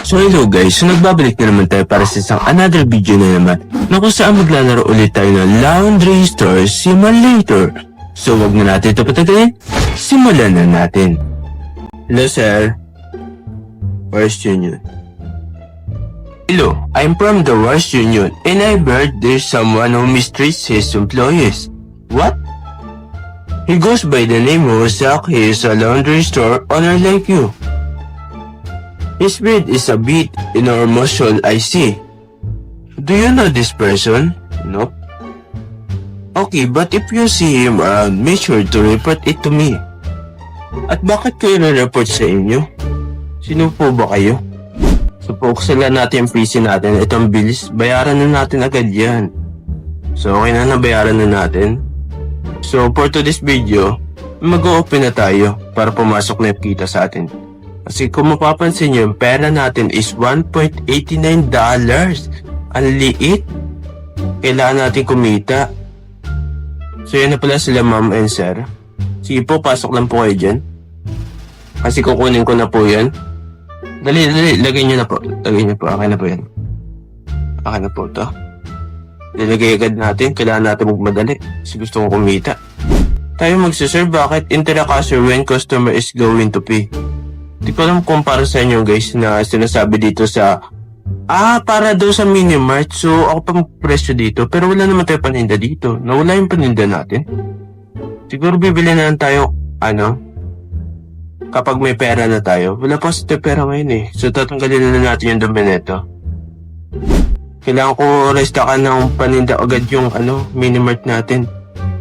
So hello guys, so nagbabalik na naman tayo para sa isang another video na naman na kung saan maglalaro ulit tayo ng Laundry Store Simulator. So wag na natin ito patagalin, simulan na natin. Hello sir, Wars Union. Hello, I'm from the Wars Union and I heard there's someone who mistreats his employees. What? He goes by the name Rosak. He is a laundry store owner like you. His beard is a bit enormous, all I see. Do you know this person? Nope. Okay, but if you see him around, make sure to report it to me. At bakit kayo na-report sa inyo? Sino po ba kayo? So, focus lang natin yung PC natin. Itong bills, bayaran na natin agad yan. So, okay na, nabayaran na natin. So, for today's video, mag-open na tayo para pumasok na yung kita sa atin. Kasi kung mapapansin nyo, yung pera natin is $1.89. Ang liit. Kailangan natin kumita. So yan na pala sila ma'am and sir. Sige po, pasok lang po kayo dyan. Kasi kukunin ko na po yan. Dali, lagay nyo na po. Lagay nyo po, akin na po yan. Akin na po ito. Nilagay agad natin, kailangan natin magmadali. Kasi gusto kong kumita. Tayo magsaserve, bakit enter a cashier when customer is going to pay? Di ko alam kung para sa inyo guys na sinasabi dito sa para daw sa Minimart. So ako pa magpresyo dito pero wala naman tayo paninda dito. Nawala yung paninda natin. Siguro bibili na lang tayo kapag may pera na tayo. Wala pa kasi tayo pera ngayon eh. So tatanggalin na natin yung dumi nito. Kailangan ko restakan ng paninda agad yung Minimart natin.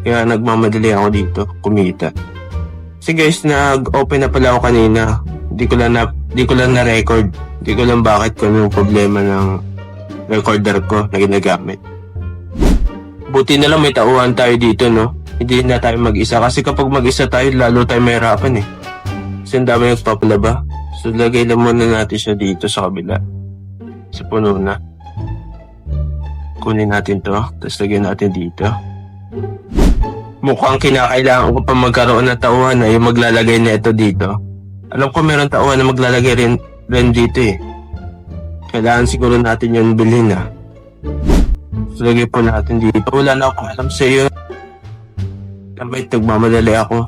Kaya nagmamadali ako dito kumita. So guys, nag-open na pala ako kanina. Di ko lang na-record. Di ko lang bakit kung yung problema ng recorder ko na ginagamit. Buti na lang may tauhan tayo dito, no? Hindi na tayo mag-isa. Kasi kapag mag-isa tayo, lalo tayo mahirapan eh. Kasi ang dami nagpapalaba. So lagay lang muna natin siya dito sa kabila. Sa puno na. Kunin natin to. Tapos lagyan natin dito. Mukhang kinakailangan ko pa magkaroon ng tauhan na yung maglalagay na ito dito. Alam ko meron tauhan na maglalagay rin dito eh. Kailangan siguro natin yun bilhin na. So lagay po natin dito. Wala na ako alam sa iyo. Tambay, nagmamadali ako.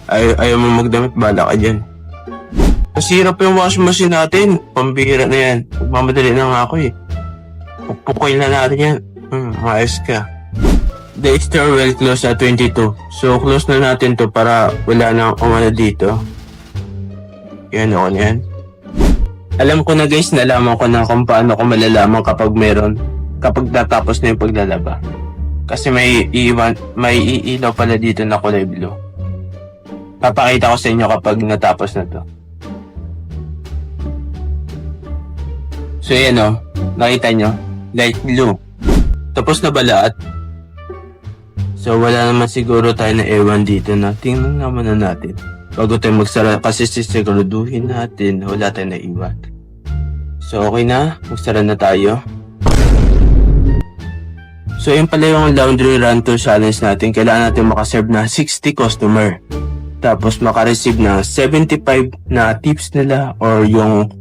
Ayaw mo magdamit, bala ka dyan. Masira pa yung washing machine natin. Pambihira na yan. Nagmamadali na nga ako eh. Pupukay na natin yan. Maayos ka. The store will close at 22. So close na natin to para wala na umano dito. Yan ako yan. Alam ko na guys, nalaman ko na kung paano ko malalaman kapag natapos na yung paglalaba. Kasi may iilaw pala dito na kulay blue. Papakita ko sa inyo kapag natapos na to. So yan o, nakita nyo? Light blue. Tapos na ba lahat? So wala naman siguro tayo na ewan dito na. Tingnan naman na natin. Bago tayo magsara kasi sisiguraduhin natin wala tayong naiwan. So okay na, magsara na tayo. So yun pala yung laundry run to challenge natin. Kailangan natin makaserve na 60 customer. Tapos makareceive na 75 na tips nila or yung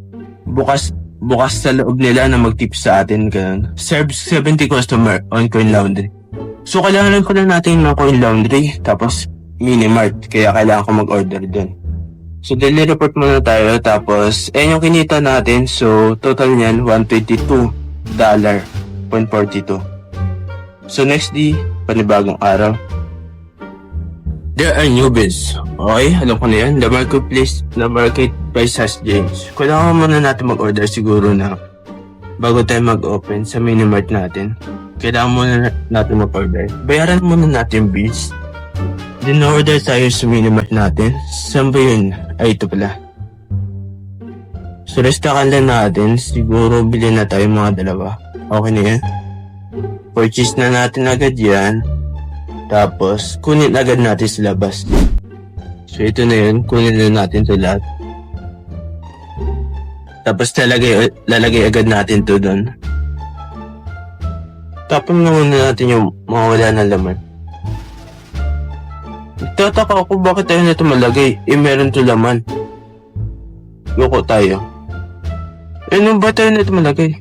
bukas sa loob nila na mag-tips sa atin. Ganun. Serve 70 customer on Coin Laundry. So kailangan pala natin ng Coin Laundry tapos Minimart, kaya kailangan ko mag-order dun. So, daily report muna tayo, tapos, yung kinita natin, so, total niyan, $122.42. So, next day, panibagong araw. There are newbies. Okay, alam ko na yan. The market price has changed. Kailangan muna natin mag-order siguro na bago tayo mag-open sa Minimart natin. Kailangan muna natin mag-order. Bayaran muna natin bills. Din-order tayo sa Minimart natin. Saan ba yun? Ay, ito pala. So, restakan lang natin. Siguro bilhin na tayo mga dalawa. Okay na yan. Purchase na natin agad yan. Tapos, kunin agad natin sa labas. So, ito na yun. Kunin na natin ito lahat. Tapos, lalagay agad natin ito doon. Tapos na muna natin yung mga wala na laman. Nagtataka ako bakit tayo na ito malagay. Meron to laman. Loko tayo. Anong ba tayo na ito malagay?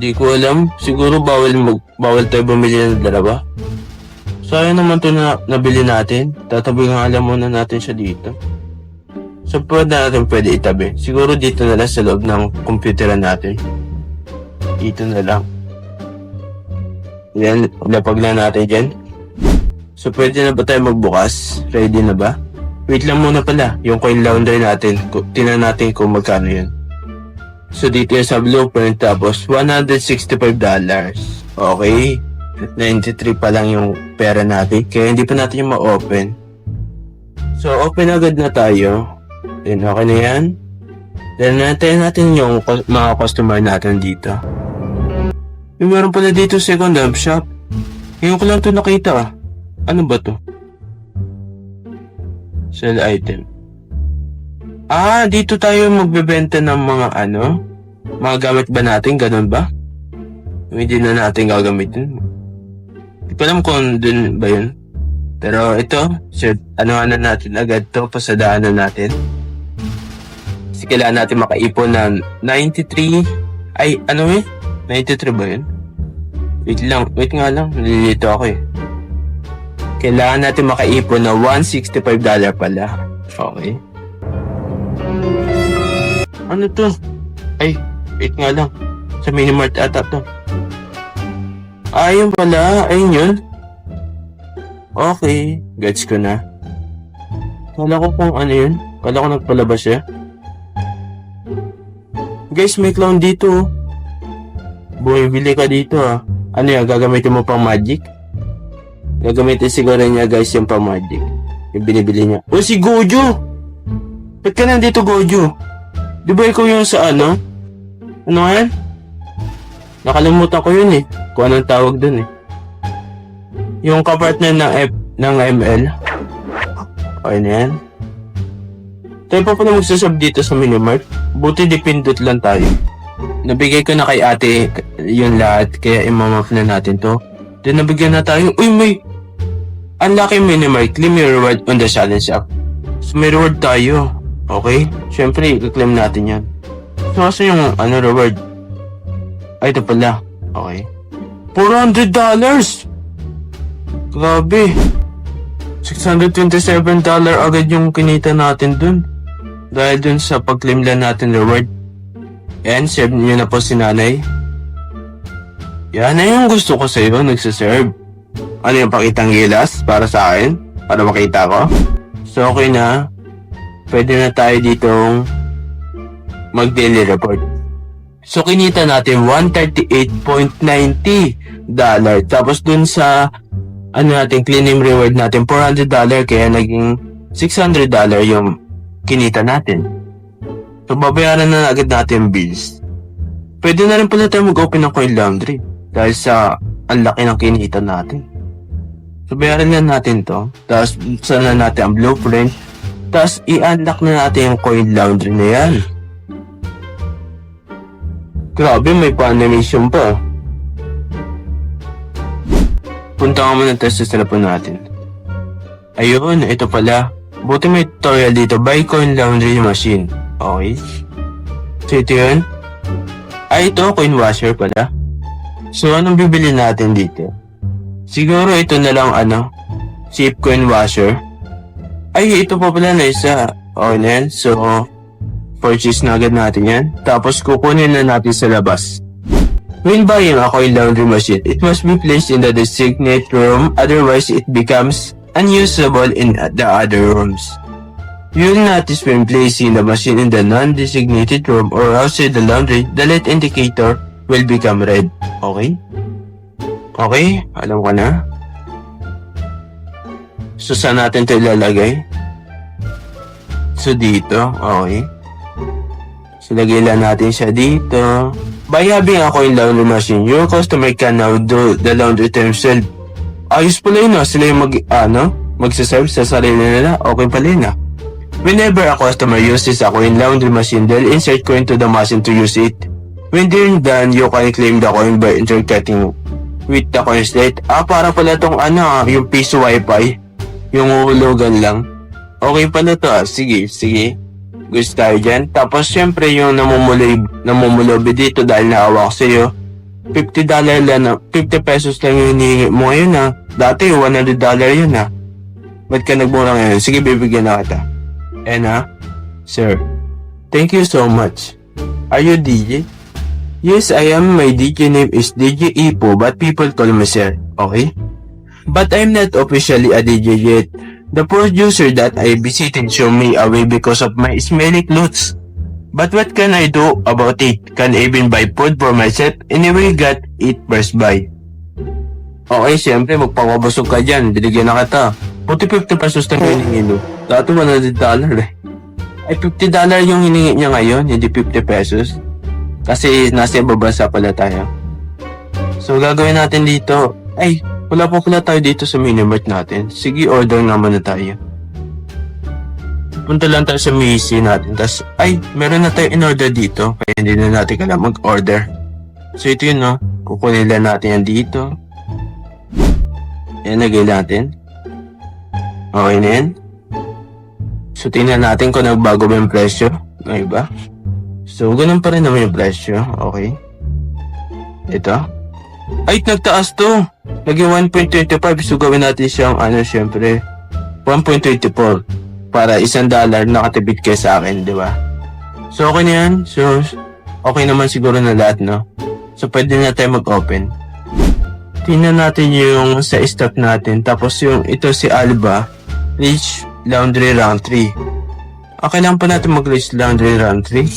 Di ko alam. Siguro bawal tayo bumili ng dalawa. Sayang naman ito na nabili natin. Tatabi nga alam muna natin siya dito. So, pwede itabi. Siguro dito na lang sa loob ng computeran natin. Dito na lang. Yan, lapag na natin dyan. So, pwede na ba tayo magbukas? Ready na ba? Wait lang muna pala. Yung coin laundry natin. Tingnan natin kung magkano yun. So, dito yung sa blueprint. Tapos, $165. Okay. At 93 pa lang yung pera natin. Kaya hindi pa natin yung ma-open. So, open agad na tayo. Then, okay na yan. Then, natin yung mga customer natin dito. Yung meron pala dito second hand shop. Ngayon ko lang ito nakita ah. Ano ba to? Sell item. Ah, dito tayo magbebenta ng mga mga gamit ba natin? Ganun ba? Hindi na natin gagamitin. Hindi pa alam kung dun ba yun. Pero ito, na natin agad to, pasadaan na natin. Kasi kailangan natin makaipon ng 93. Ay, 93 ba yun? Wait nga lang, nalilito ako eh. Kailangan natin makaipon na $165 pala. Okay. Ano to? Ay, wait nga lang. Sa Minimart ata to. Ayun pala, ayun yun. Okay, gets ko na. Kala ko kung ano yun. Kala ko nagpalabas siya. Guys, may clown dito. Bumibili ka dito ah. Ano yan, gagamitin mo pang magic? Gagamitin siguro niya guys yung pang magic. Yung binibili niya. O si Gojo! Ba't ka nandito Gojo? Di ba ikaw yung sa ano? Ano yan? Nakalimutan ko yun eh. Kung anong tawag dun eh. Yung kapartner ng ML. Okay na yan. Tayo pa pala magsasab dito sa Minimart. Buti dipindot lang tayo. Nabigay ko na kay ate yung lahat. Kaya imamap na natin to. Then nabigyan na tayo. Uy may unlucky Minimart. Claim your reward on the challenge app. So may reward tayo. Okay? Siyempre i-claim natin yan. So kasi yung reward. Ay ito pala. Okay. $400! Grabe. $627 agad yung kinita natin dun. Dahil dun sa pag-claim lang natin reward. Yan, serve nyo na po si nanay. Yan na yung gusto ko sa iyo, nagsaserve. Ano yung pakitang gilas para sa akin? Para makita ko? So okay na. Pwede na tayo ditong mag-daily report. So kinita natin $138.90. Tapos dun sa natin claim reward natin $400 kaya naging $600 yung kinita natin. So babayaran na agad natin bills. Pwede na rin pala tayo mag-open ng coin laundry dahil sa ang laki ng kinita natin. So bayaran na natin to. Tapos sana natin ang blueprint. Tapos i-unlock na natin yung coin laundry na yan. Grabe, may pa-animation pa. Punta ka muna tayo sa cellphone natin. Ayun, ito pala. Buti may tutorial dito. Buy coin laundry machine. Okay. So ito yun. Ay, ito. Coin washer pala. So anong bibili natin dito? Siguro ito na lang cheap coin washer. Ay, ito pa pala na isa. Okay na yan. So, purchase na agad natin yan. Tapos kukunin na natin sa labas. When buying a coin laundry machine, it must be placed in the designated room, otherwise it becomes unusable in the other rooms. You will notice when placing the machine in the non-designated room or outside the laundry, the light indicator will become red. Okay? Okay? Alam ko na. So, saan natin ito ilalagay? So, dito. Okay. So, lagay lang natin siya dito. By having a coin laundry machine, your customer can now do the laundry themselves. Ayos pala yun, sila yung magsaserve sa sarili nila. Okay pala yun, Whenever a customer uses a coin laundry machine, they'll insert coin to the machine to use it. When they're done, you can claim the coin by interacting with the coin slate. Para pala tong yung piso wifi. Yung uhulugan lang. Okay pala to, Sige. Gusto tayo dyan. Tapos syempre yung namumulobi dito dahil naawa ko sa'yo. $50 lang na, 50 pesos lang yung hinihingi mo ngayon ha. Dati $100 yun ha. Ba't ka nagmura ngayon? Sige, bibigyan na kita. And ha? Sir, thank you so much. Are you DJ? Yes, I am. My DJ name is DJ Ipo, but people call me Sir. Okay? But I'm not officially a DJ yet. The producer that I visited showed me away because of my smelly clothes. But what can I do about it? Can I even buy food for myself? Anyway, got it first buy. Okay, siyempre, magpapabusog ka dyan. Binigyan na kita. Puti 50 pesos na hiningi mo. Dati $100 eh. Ay, $50 yung hiningi niya ngayon, hindi 50 pesos. Kasi nasa ibang bansa pala tayo. So, gagawin natin dito. Ay, wala pala tayo dito sa minimart natin. Sige, order naman na tayo. Punta lang tayo sa Misi natin. Tapos, ay, meron na tayo in-order dito. Kaya hindi na natin kailangan mag-order. So, ito yun, no? Kukunin lang natin yan dito. Yan, lagay natin. Okay na yan. So, tingnan natin kung nagbago ba yung presyo. Ay ba? So, ganun pa rin naman yung presyo. Okay. Ito. Ay, nagtaas to. Naging 1.25. So, gawin natin siyang, syempre, 1.24. Para $1 nakatipid kayo sa akin, di ba? So, okay na yan. So, okay naman siguro na lahat, no? So, pwede na tayo mag-open. Tingnan natin yung sa stock natin. Tapos yung ito si Alba, Rich Laundry Round 3. Okay lang pa natin mag-Rich Laundry Round 3.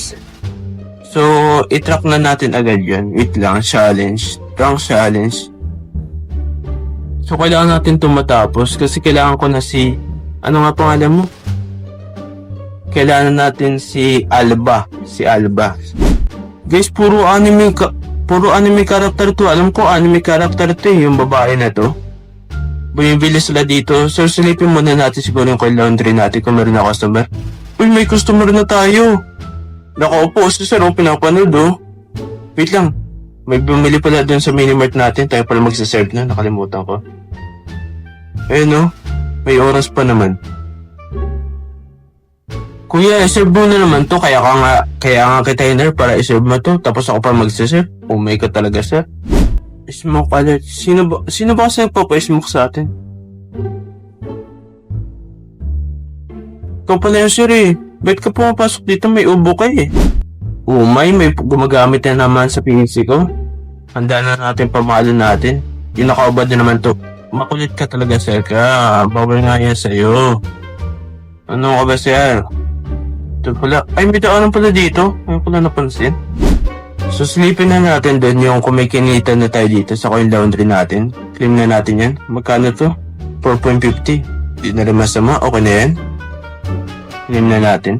So, i-track na natin agad yan. Wait lang, challenge. Rank challenge. So, kailangan natin ito matapos kasi kailangan ko na si... Ano nga pangalan mo? Kailangan natin si Alba. Si Alba. Guys, puro anime character to. Alam ko anime character to yung babae na to. Bumibili sila dito. So, silipin muna natin siguro yung kay laundry natin kung meron na customer. Uy, may customer na tayo. Nakaupo. So, sir, pinapanood oh. Wait lang. May bumili pala dun sa minimart natin. Tayo pala magsaserve na. Nakalimutan ko. Ayun oh. May oras pa naman. Kuya, serve mo na naman to. Kaya nga kita hiner para iserve mo to. Tapos ako pa magsaserve. Umay ka talaga, sir. Smoke alert. Sino ba kasi nagpapa-smoke sa atin? Ikaw pala yung sir eh. Ba't ka pumapasok dito? May ubo ka eh. Umay, may gumagamit na naman sa PC ko. Handa na natin pamahalan natin. Yung nakaubad na naman to. Makulit ka talaga, sir ka. Bawal nga yan sa'yo. Ano ka ba, sir? Ito pala. Ay, may daanan pala dito. Ay, pala napansin. So, silipin na natin doon yung kumikinita na tayo dito sa coin laundry natin. Claim na natin yan. Magkano to? 4.50. Di na rin masama. Okay na yan. Claim na natin.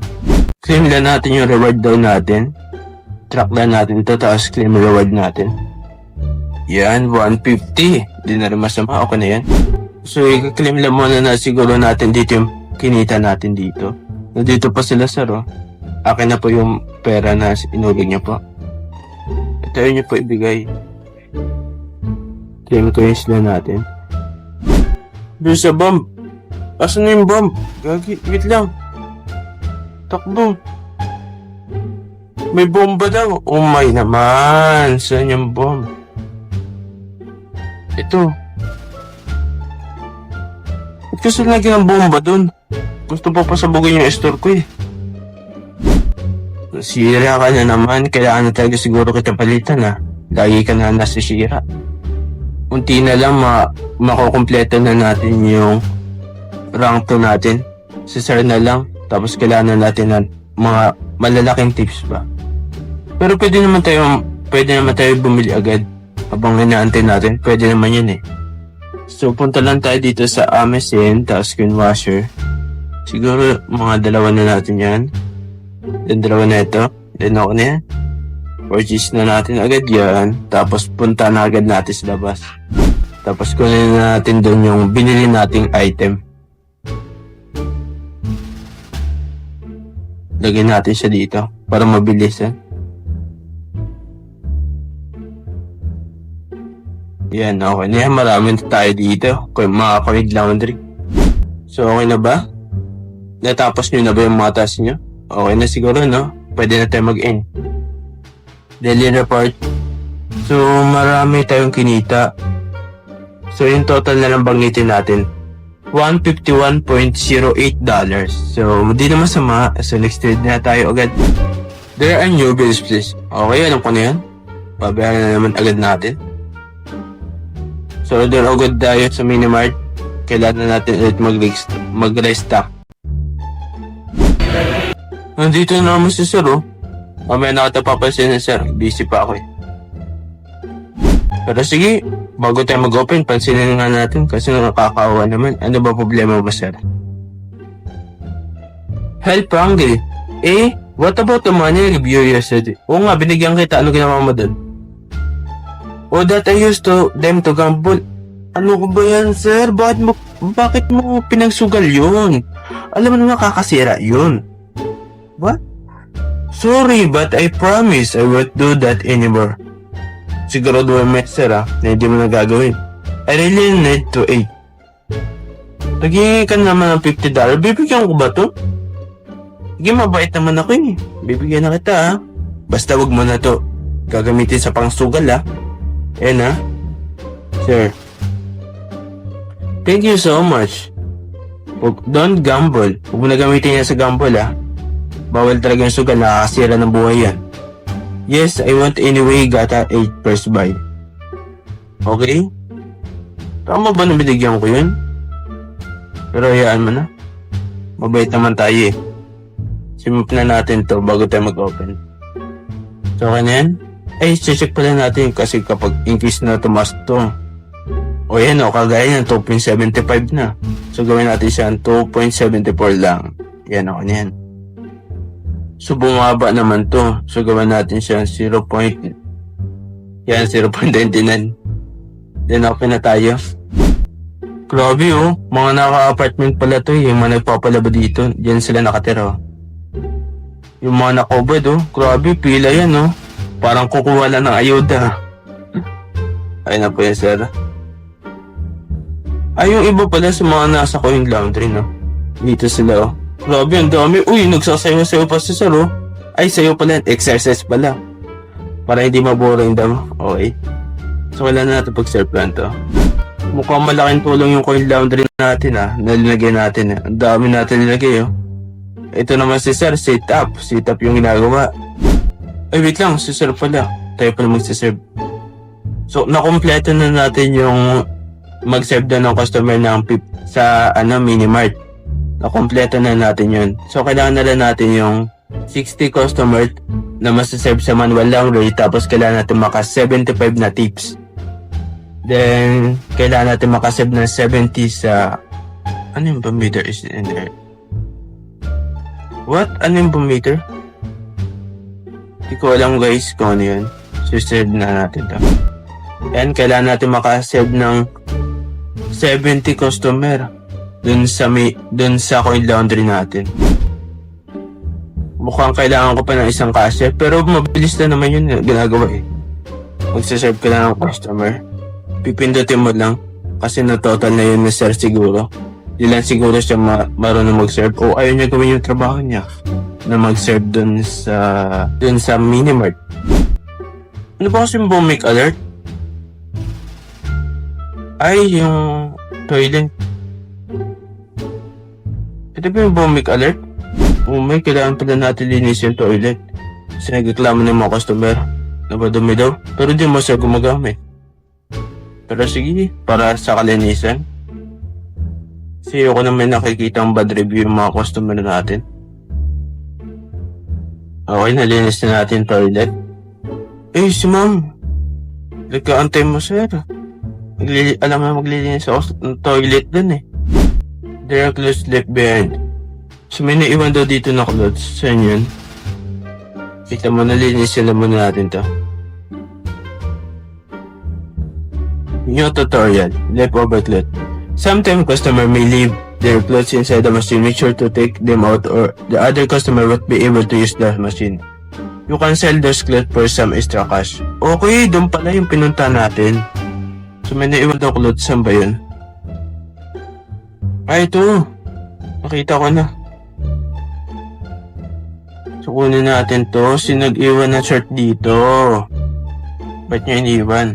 Claim na natin yung reward daw natin. Track na natin ito. Tapos claim reward natin. Yan, 150. Di na rin masama. Okay na yan. So, i-claim lang muna na siguro natin dito yung kinita natin dito. Nandito pa sila, sir, oh. Akin na po yung pera na inulog niyo po. Ito yun niyo po ibigay. Claim coins na natin. Doon sa bomb. Asan na yung bomb? Gagi, wait lang. Takbo. May bomba daw. Oh my naman. Saan yung bomb? Ito. Ba't kasi lagyan ng bomba dun? Gusto pa pasabugin yung store ko eh. Sira ka na naman. Kailangan na talaga siguro kita palitan ha. Lagi ka na nasisira. Unti na lang makukumpleto na natin yung rank 2 natin. Sisir na lang. Tapos kailangan na natin ng mga malalaking tips ba. Pero pwede naman tayo bumili agad. Habang inaantay natin. Pwede naman yun eh. So punta lang tayo dito sa Amazon. Tapos screen washer. Siguro mga dalawa na natin yan. Then dalawa na ito. Then ako na yan. Purchase na natin agad yan. Tapos punta na agad natin sa labas. Tapos kunin na natin doon yung binili nating item. Lagyan natin siya dito. Para mabilis eh. Yan, okay na yan. Marami na tayo dito. Mga coin laundry. So okay na ba? Natapos nyo na ba yung mga task nyo? Okay na siguro, no? Pwede na tayo mag-end. Daily report. So, marami tayong kinita. So, yung total na lang banggitin natin. $151.08. So, di naman sama. So, next trade na tayo agad. There are new bills, please. Okay, alam ko na yan. Babayaran na naman agad natin. So, order agad tayo sa Minimart. Kailangan na natin ulit mag-restock. Nandito na naman si Sir, oh. Mamaya na kita papansin na, Sir. Busy pa ako, eh. Pero sige, bago tayo mag-open, pansinin nga natin kasi nakakaawa naman. Ano ba problema mo, Sir? Help hungry. Eh, what about the money review yesterday? Oo nga, binigyan kita. Ano ginawa mo dun? Oh, that I used to them to gamble. Ano ko ba yan, Sir? Bakit mo pinagsugal yun? Alam mo naman nakakasira yun. What? Sorry, but I promise I won't do that anymore. Sigurado mo, Sir, na hindi mo na gagawin. I really need to eat. Naghingi ka naman ng $50. Bibigyan ko ba to? Sige, mabait naman ako, eh. Bibigyan na kita, ha? Basta wag mo na to gagamitin sa pangsugal, ha? Ayan, ha? Sir. Thank you so much. Don't gamble. Huwag mo na gamitin yan sa gamble, ha? Bawal talaga yung sugal, nakakasira ng buhay yan. Yes, I want anyway, gata 8 first buy. Okay? Tama ba na binigyan ko yun? Pero hayaan mo na. Mabait naman tayo, eh. Simip na natin to bago tayo mag-open. So, okay na yan? Ay, check pala natin kasi kapag increase na tumas to. O yan, o, kagaya yan, 2.75 na. So, gawin natin siya 2.74 lang. Yan, okay na yan. So, bumaba naman to. So, gawin natin siya 0.99. Then, open na tayo. Grabe, oh. Mga naka-apartment pala to, yung mga nagpapalaba dito. Diyan sila nakatira, oh. Yung mga nakobad, oh. Grabe, pila yan, oh. Parang kukuha lang ng ayuda. Ayun na po yan, Sir. Ay, yung iba pala sa mga nasa coin laundry, no? Dito sila, oh. Grabe, ang dami. Uy, nagsasayo-sayo pa si Sir, oh. Ay, sayo pala. Exercise pala. Para hindi maboring daw. Okay. So, wala na natin pag-serve plan to. Mukhang malaking tulong yung coin laundry natin, ah. Nalilagay natin, ah. Ang dami natin nilagay, oh. Ito naman si Sir, sit up. Sit up yung ginagawa. Ay, wait lang. Si Sir pala. Tayo pala magsiserve. So, nakompleto na natin yung mag-serve na ng customer ng sa Minimart. Nakompleto na natin yun. So, kailangan na lang natin yung 60 customers na masaserve sa manual laundry. Tapos, kailangan natin maka 75 na tips. Then, kailangan natin makaserve ng 70 sa... Ano yung meter is in there? What? Ano yung meter? Hindi ko alam, guys, kung ano yun. Serve na natin to. And, kailangan natin makaserve ng 70 customer dun sa coin laundry natin. Mukhang kailangan ko pa ng isang cashier, pero mabilis na naman yun ginagawa, eh. Magsaserve ka lang ng customer. Pipindutin mo lang kasi na total na yun ni Sir siguro. Di lang siguro siya marunong mag-serve o ayaw niya gawin yung trabaho niya na mag-serve dun sa Minimart. Ano ba kasi yung make alert? Ay, yung toilet. Ito ba yung make alert? May kailangan pala natin linis yung toilet. Kasi nagreklamo ng mga customer na madumi daw. Pero di mo siya gumagamit. Pero sige, para sa kalinisan. Kasi ako naman nakikita ang bad review yung mga customer natin. Okay, nalinis na natin toilet. Eh, si ma'am. Nagkaantay mo, Sir. Alam mo maglilinis ako ng toilet dun, eh. There are clothes left behind. So, may naiwan daw dito na clothes. Saan yun? Kita mo, nalinisin na muna natin to. New tutorial. Leftover clothes. Sometimes customer may leave their clothes inside the machine. Make sure to take them out or the other customer won't be able to use the machine. You can sell those clothes for some extra cash. Okay, doon pala yung pinunta natin. So, may naiwan daw clothes. Saan ba yun? Ito. Nakita ko na. So, kunin natin to. Sinag-iwan na short dito. Ba't niya iniwan?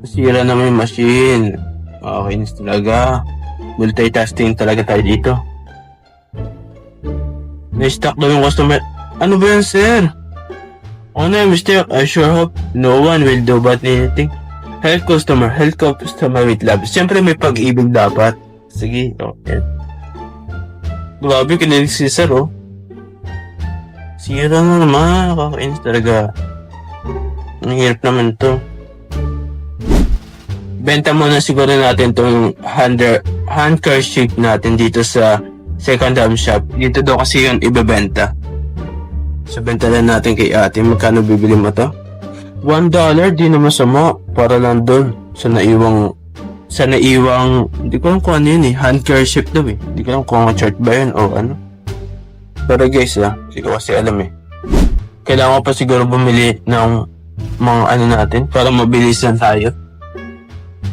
Nasira naman yung machine. Okay, talaga. Multitasking talaga tayo dito. Na-stock daw yung customer. Ano ba yan, sir? Oh no, mister. I sure hope no one will do but anything. Help customer with love. Siyempre may pag-ibig dapat. Sige, okay. Grabe, kinilig si sir, oh. Sira na naman. Kakainis talaga. Ang hirap naman to. Benta muna siguro natin tong handkerchief natin dito sa second hand shop. Dito daw kasi yun ibebenta. So, benta lang natin kay ate. Magkano bibili mo to? $1, di na masama. Para lang doon. Sa naiwang, hindi ko alam kung ano yun eh. Handkerchief daw eh. Hindi ko alam kung chart ba yun o ano. Pero guys hindi ko kasi alam eh. Kailangan ko pa siguro bumili ng mga ano natin para mabilisan tayo.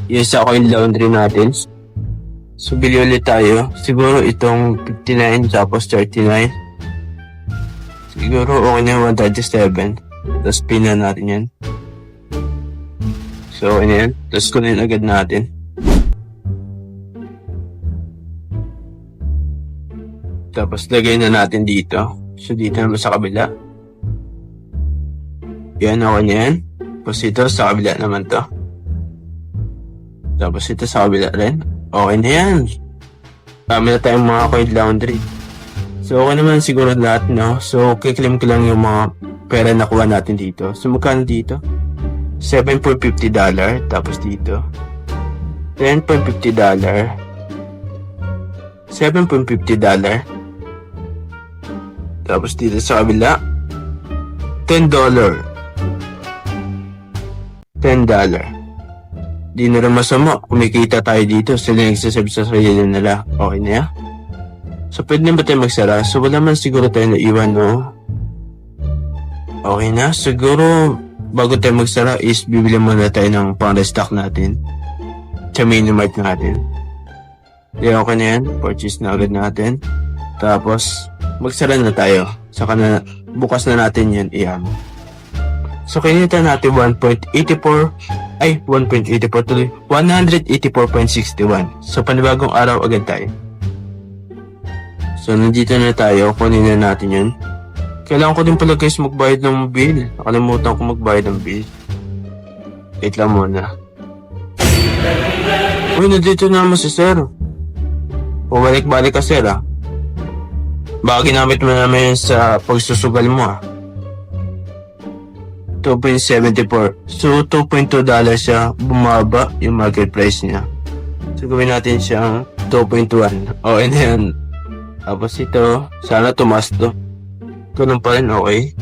Yes, ako yung laundry natin. So, bili ulit tayo. Siguro itong 59 tapos 39. Siguro okay na yung 137. Tapos pin na natin yan. So, okay na yan. Tapos kunin agad natin. Tapos lagay na natin dito. So, dito naman sa kabila. Yan, okay na yan. Tapos ito sa kabila naman to. Tapos ito sa kabila rin. Okay na yan. Kami na tayong mga coin laundry. So, okay naman siguro lahat, no? So, kiklaim ko lang yung mga pera na kuha natin dito. So, magkano dito? $7.50. Tapos dito. $10.50. $7.50. Tapos dito sa kabila. $10. Di na rin masama. Kumikita tayo dito. Sila nagsasabi sa sarili nila. Okay na yan. So, pwede na ba tayo magsara? So, wala man siguro tayo naiwan, no? Okay na. Siguro, bago tayo magsara is bibili muna tayo ng pang-restock natin. Sa mini-mart natin. Di okay na yan. Purchase na agad natin. Tapos, magsara na tayo. Saka na, bukas na natin yan i-amo. So, kinita natin 1.84 tuloy. 184.61. So, panibagong araw agad tayo. So, nandito na tayo. Kunin na natin yun. Kailangan ko din pala guys magbayad ng bill. Nakalimutan ko magbayad ng bill. Wait lang muna. Uy, nandito naman si sir. Pabalik-balik ka sir Baka ginamit mo naman yun sa pagsusugal mo $2.74. So, $2.2 siya. Bumaba yung market price niya. So, gawin natin siyang 2.1. Okay na yan. Tapos ito, sana tumas to. Ganun pa rin, okay.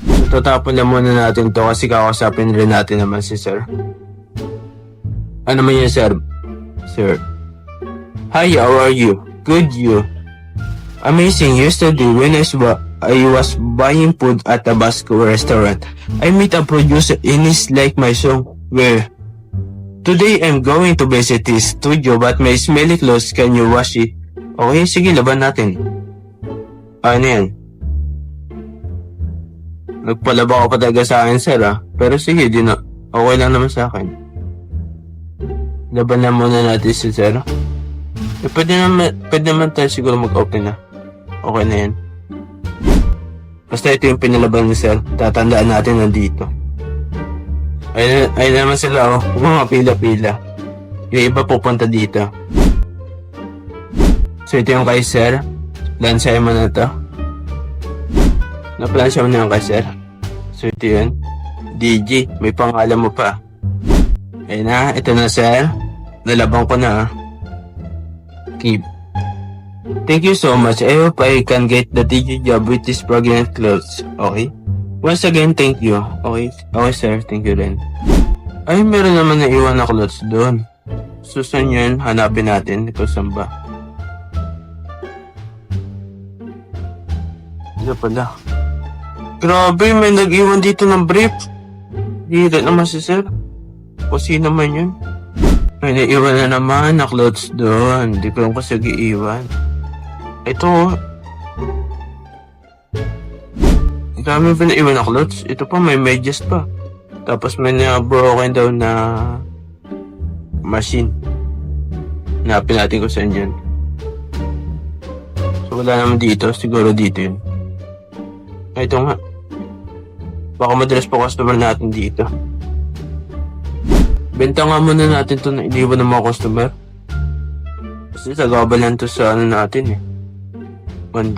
So, tatapon lang muna natin to kasi kakasapin rin natin naman si sir. Ano man yun, sir? Sir. Hi, how are you? Good, you. Amazing. Yesterday, when I was buying food at a Basco restaurant, I met a producer and he's like my song. Where? Today, I'm going to visit his studio but my smelly clothes, can you wash it? Okay, sige, laban natin. Ano yan? Nagpalaba ko pa talaga sa akin, sir Pero sige, okay lang naman sa akin. Laban na muna natin si sir. Pwede naman tayo siguro mag-open na. Okay na yan. Basta ito yung pinalaban ni sir. Tatandaan natin nandito. Ayun naman sila mga pila-pila. Yung iba pupunta dito. So ito yung kay sir. Lansaya mo na ito. Naplansya mo na yung kay sir. So ito yun. DJ. May pangalan mo pa. Ayun na. Ito na sir. Nalabang ko na Keep. Thank you so much. I hope I can get the DJ job with this pregnant clothes. Okay? Once again, thank you. Okay? Okay sir. Thank you rin. Ay, meron naman na iwan na clothes doon. Susan yun. Hanapin natin. Ito saan ba? Ito pala. Grabe, may nag-iwan dito ng brief. Hira naman si sir. O sino naman yun? May naiwan na naman na clothes doon. Hindi ko lang kasi nag-iiwan. Ito. Dami pa na iwan na clothes. Ito pa, may medyas pa. Tapos may na-broken down na machine. Hanapin natin kung saan yan. So wala naman dito. Siguro dito yun. Ay, ito nga. Baka madalas pa customer natin dito. Benta nga muna natin to na iniwan ng mga customer. Kasi tagabalan to sa ano natin eh. $1.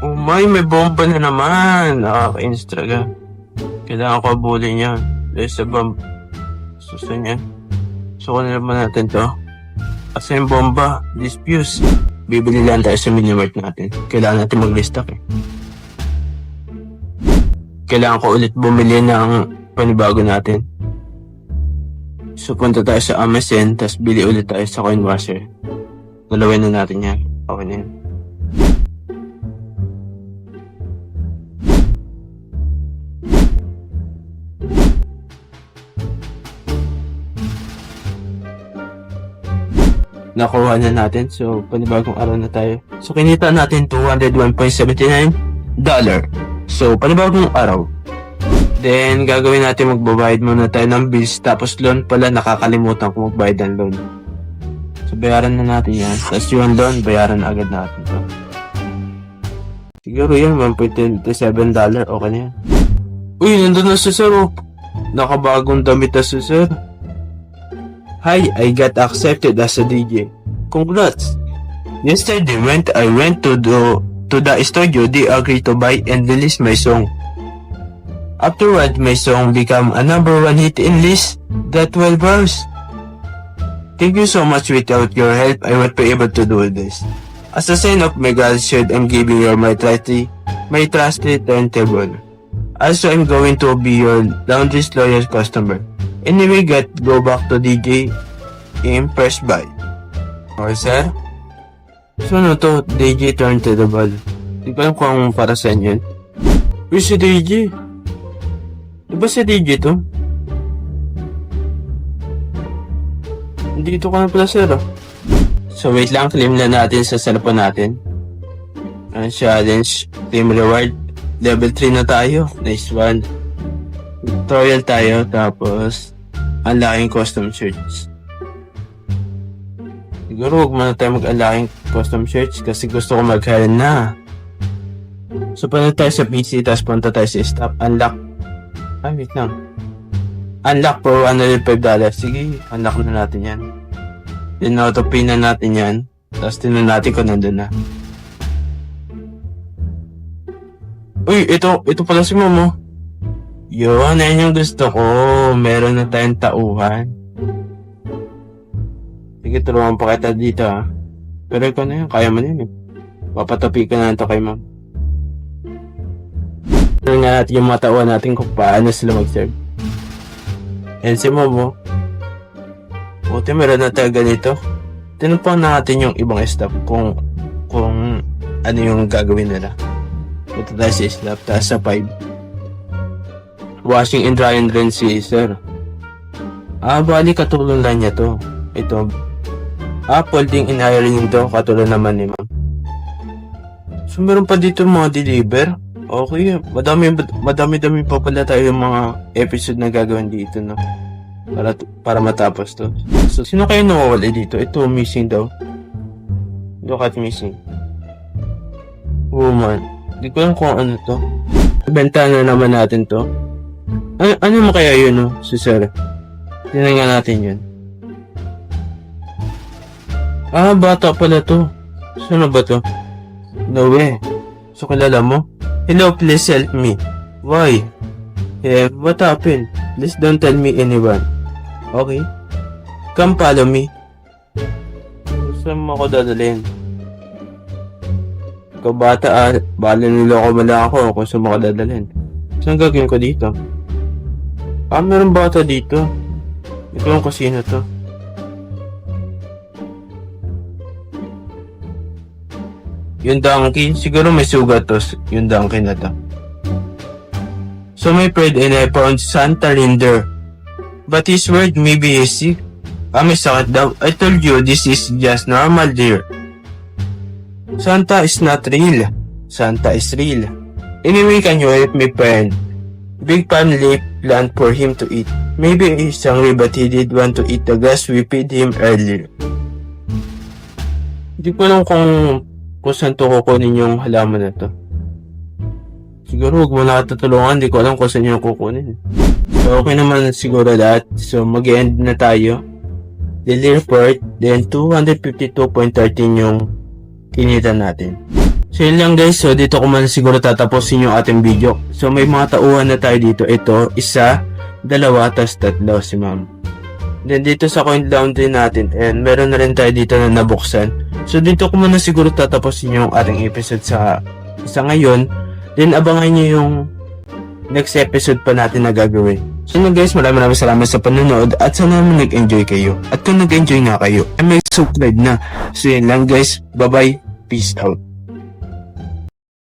Oh may bomba na naman. Nakaka-ins talaga. Kailangan ko abulin niya. Dahil sa bomb. Susan yan. So kung naman natin to. Kasi yung bomba. Dispuse. Bibili lang tayo sa minimart natin. Kailangan natin mag-restock eh. Kailangan ko ulit bumili ng panibago natin. So punta tayo sa Amazon. Tapos bili ulit tayo sa coin washer. Dalawin na natin yan. Okay na yan. Nakuha na natin. So, panibagong araw na tayo. So, kinita natin $201.79. So, panibagong araw. Then, gagawin natin magbabayad muna tayo ng bills. Tapos, loan pala, nakakalimutan ko magbayad ng loan. So, bayaran na natin yan. Tapos, yung loan, bayaran na agad natin to. Siguro yan, $1.27. Okay na yan. Uy, nandun na si sir. Oh. Nakabagong damit na si sir. Hi, I got accepted as a DJ. Congrats! Yesterday I went to the studio. They agreed to buy and release my song. Afterward, my song became a #1 hit in list that 12 hours. Thank you so much. Without your help, I won't be able to do this. As a sign of my gratitude, I'm giving you my trusty turntable. Also, I'm going to be your laundry's loyal customer. Anyway, go back to DJ Impressed by. Okay, sir? So, ano to? DJ turntable. Di ba yung kung para sa inyo? Uy, si DJ. Di ba si DJ to? Dito ka na pala, sir. So, wait lang. Claim na natin sa cellphone natin. Challenge. Claim reward. Level 3 na tayo. Nice one. Tutorial tayo. Tapos, unlocking custom search. Siguro huwag muna tayo mag-unlocking custom search kasi gusto ko mag-hell na. So, punta tayo sa PC, tapos punta tayo sa stop. Unlock. Ay, wait lang. Unlock for $105. Sige, unlock na natin yan. Then, auto-pin na natin yan. Tapos, tinan natin kung nandun na. Uy, ito pala si Momo. Yun, yan yung gusto ko. Meron na tayong tauhan. Sige, tulungan pa kita dito ha. Pero ikaw na yun, kaya mo na yun eh. Papatapi ka na ito kay ma'am. Tignan nga natin yung mga tauhan natin kung paano sila mag-serve. Yan si Momo. Buti meron na tayo ganito. Tinupang natin yung ibang staff kung ano yung gagawin nila. Punta tayo sa staff, taas sa 5. Washing and dry and rinse si sir. Bali katulong lang niya to. Ito. Folding and ironing to. Katulong naman ni ma'am. So meron pa dito mga deliver. Okay. Madami pa pala tayo yung mga episode na gagawin dito, no? Para matapos to. So sino kayo nawawala dito? Ito missing daw. Look at missing. Woman. Hindi ko alam kung ano to. Benta na naman natin to. Ano mo kaya yun, no? Si sir. Tingnan nga natin yun. Bata pala to. Sino ba to? No way. So, kilala mo? Hello, please help me. Why? Yeah, what happened? Please don't tell me anyone. Okay? Come follow me. Saan mo ako dadalhin? Ikaw bata bala niloko mo lang ako kung saan mo ako dadalhin. Saan gagawin ko dito? Meron bata dito. Ito yung kusina to. Yung donkey, siguro may sugat to. Yung donkey na to. So my friend and I found Santa Linder. But his word maybe is sick. May sakit daw. I told you this is just normal, dear. Santa is not real. Santa is real. Anyway, can you help me friend? Big family plan for him to eat. Maybe he's hungry but he did want to eat the grass we feed him earlier. Hindi ko alam kung saan to kukunin yung halaman na to. Siguro huwag mo na tutulungan, hindi ko alam kung saan yung kukunin. So okay naman siguro lahat. So mag-end na tayo. Daily report, then 252.13 yung kinita natin. So yun lang guys, so dito ko man siguro tatapusin yung ating video. So may mga tauhan na tayo dito. Ito, isa, dalawa, tas tatlo si ma'am. Then dito sa coin laundry natin, and meron na rin tayo dito na nabuksan. So dito ko muna siguro tatapusin yung ating episode sa ngayon. Then abangan nyo yung next episode pa natin na gagawin. So yun guys, maraming salamat sa panonood at sana naman nag-enjoy kayo. At kung nag-enjoy nga kayo, ay may subscribe na. So yun lang guys, bye bye, peace out.